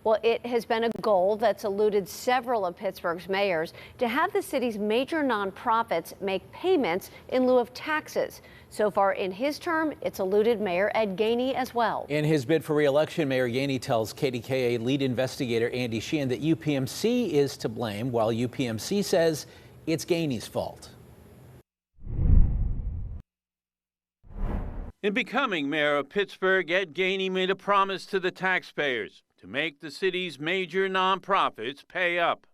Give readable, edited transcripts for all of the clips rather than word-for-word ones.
Well, it has been a goal that's eluded several of Pittsburgh's mayors to have the city's major nonprofits make payments in lieu of taxes. So far in his term, it's eluded Mayor Ed Gainey as well. In his bid for re-election, Mayor Gainey tells KDKA lead investigator Andy Sheehan that UPMC is to blame, while UPMC says it's Gainey's fault. In becoming mayor of Pittsburgh, Ed Gainey made a promise to the taxpayers to make the city's major nonprofits pay up.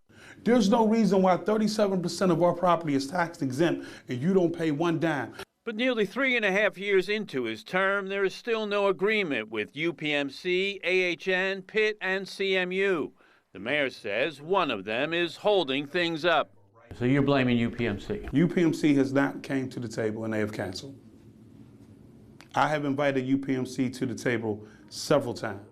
There's no reason why 37% of our property is tax exempt and you don't pay one dime. But nearly 3.5 years into his term, there is still no agreement with UPMC, AHN, Pitt, and CMU. The mayor says one of them is holding things up. So you're blaming UPMC? UPMC has not came to the table and they have canceled. I have invited UPMC to the table several times.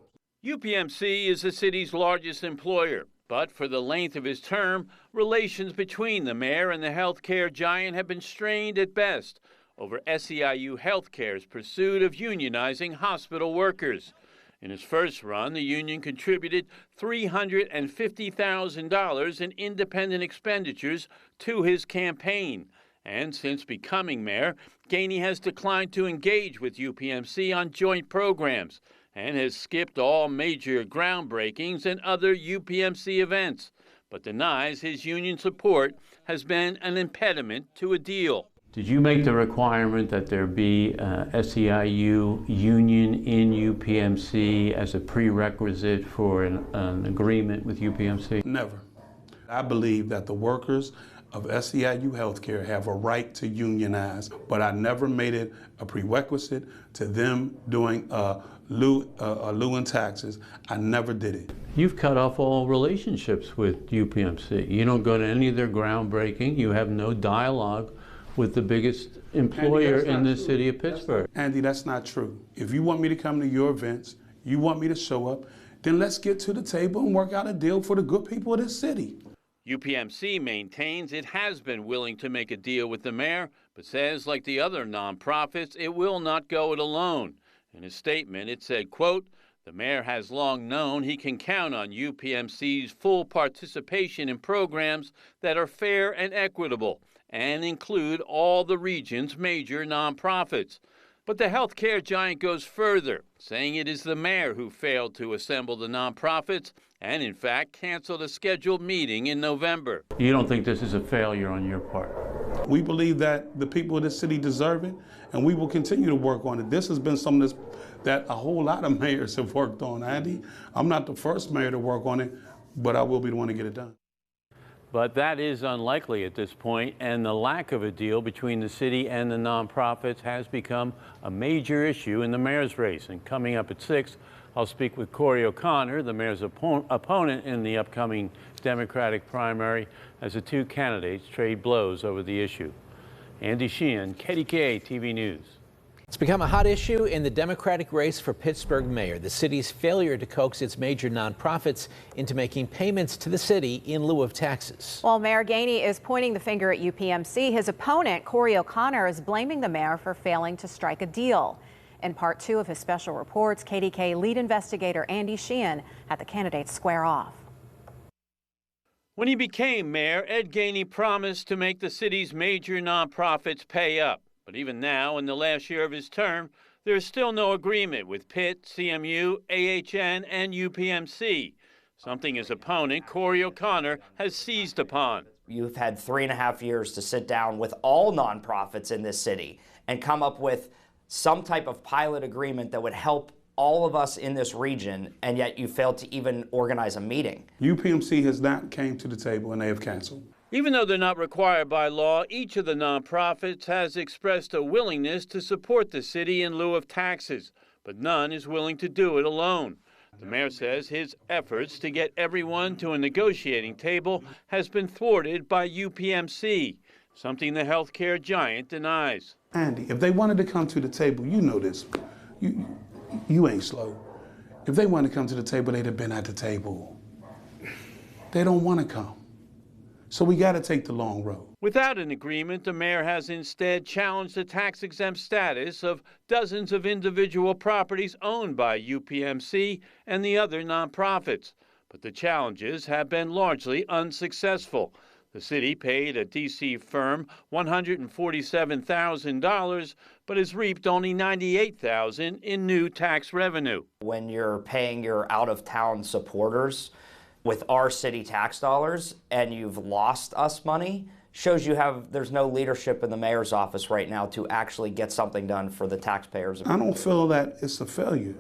UPMC is the city's largest employer, but for the length of his term, relations between the mayor and the healthcare giant have been strained at best over SEIU Healthcare's pursuit of unionizing hospital workers. In his first run, the union contributed $350,000 in independent expenditures to his campaign. And since becoming mayor, Gainey has declined to engage with UPMC on joint programs and has skipped all major groundbreakings and other UPMC events, but denies his union support has been an impediment to a deal. Did you make the requirement that there be SEIU union in UPMC as a prerequisite for an agreement with UPMC? Never. I believe that the workers of SEIU Healthcare have a right to unionize, but I never made it a prerequisite to them doing lieu in taxes. I never did it. You've cut off all relationships with UPMC. You don't go to any of their groundbreaking. You have no dialogue with the biggest employer in the city of Pittsburgh. Andy, that's not true. If you want me to come to your events, you want me to show up, then let's get to the table and work out a deal for the good people of this city. UPMC maintains it has been willing to make a deal with the mayor, but says, like the other nonprofits, it will not go it alone. In a statement, it said, quote, "The mayor has long known he can count on UPMC's full participation in programs that are fair and equitable and include all the region's major nonprofits." But the healthcare giant goes further, saying it is the mayor who failed to assemble the nonprofits and, in fact, canceled a scheduled meeting in November. You don't think this is a failure on your part? We believe that the people of this city deserve it, and we will continue to work on it. This has been something that a whole lot of mayors have worked on, Andy. I'm not the first mayor to work on it, but I will be the one to get it done. But that is unlikely at this point, and the lack of a deal between the city and the nonprofits has become a major issue in the mayor's race. And coming up at 6, I'll speak with Corey O'Connor, the mayor's opponent in the upcoming Democratic primary, as the two candidates trade blows over the issue. Andy Sheehan, KDKA-TV News. It's become a hot issue in the Democratic race for Pittsburgh mayor, the city's failure to coax its major nonprofits into making payments to the city in lieu of taxes. While Mayor Gainey is pointing the finger at UPMC, his opponent, Corey O'Connor, is blaming the mayor for failing to strike a deal. In part 2 of his special reports, KDK lead investigator Andy Sheehan had the candidates square off. When he became mayor, Ed Gainey promised to make the city's major nonprofits pay up. But even now, in the last year of his term, there is still no agreement with Pitt, CMU, AHN, and UPMC, something his opponent, Corey O'Connor, has seized upon. You've had 3.5 years to sit down with all nonprofits in this city and come up with some type of pilot agreement that would help all of us in this region, and yet you failed to even organize a meeting. UPMC has not came to the table and they have canceled. Even though they're not required by law, each of the nonprofits has expressed a willingness to support the city in lieu of taxes, but none is willing to do it alone. The mayor says his efforts to get everyone to a negotiating table has been thwarted by UPMC, something the healthcare giant denies. Andy, if they wanted to come to the table, you know this, you ain't slow. If they wanted to come to the table, they'd have been at the table. They don't want to come. So we got to take the long road. Without an agreement, the mayor has instead challenged the tax-exempt status of dozens of individual properties owned by UPMC and the other nonprofits. But the challenges have been largely unsuccessful. The city paid a D.C. firm $147,000, but has reaped only $98,000 in new tax revenue. When you're paying your out-of-town supporters with our city tax dollars and you've lost us money, shows there's no leadership in the mayor's office right now to actually get something done for the taxpayers. I don't feel that it's a failure,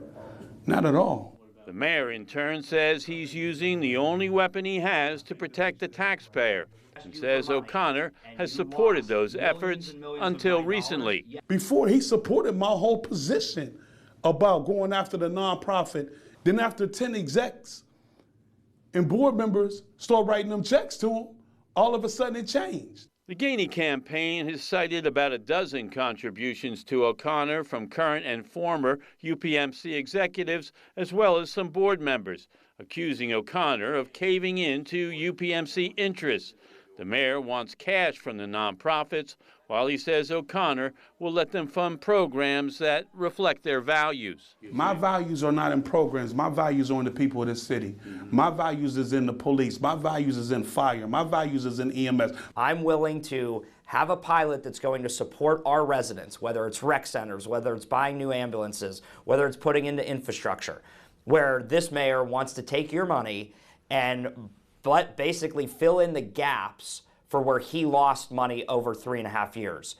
not at all. The mayor, in turn, says he's using the only weapon he has to protect the taxpayer, and says O'Connor has supported those efforts until recently. Before, he supported my whole position about going after the nonprofit. Then after 10 execs and board members start writing them checks to him, all of a sudden it changed. The Gainey campaign has cited about a dozen contributions to O'Connor from current and former UPMC executives, as well as some board members, accusing O'Connor of caving in to UPMC interests. The mayor wants cash from the nonprofits, while he says O'Connor will let them fund programs that reflect their values. My values are not in programs. My values are in the people of this city. My values is in the police. My values is in fire. My values is in EMS. I'm willing to have a pilot that's going to support our residents, whether it's rec centers, whether it's buying new ambulances, whether it's putting into infrastructure, where this mayor wants to take your money and basically fill in the gaps for where he lost money over 3.5 years.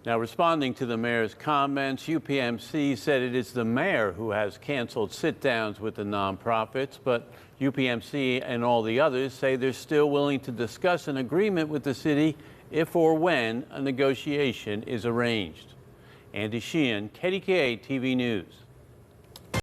Now, responding to the mayor's comments, UPMC said it is the mayor who has canceled sit-downs with the nonprofits, but UPMC and all the others say they're still willing to discuss an agreement with the city if or when a negotiation is arranged. Andy Sheehan, KDKA-TV News.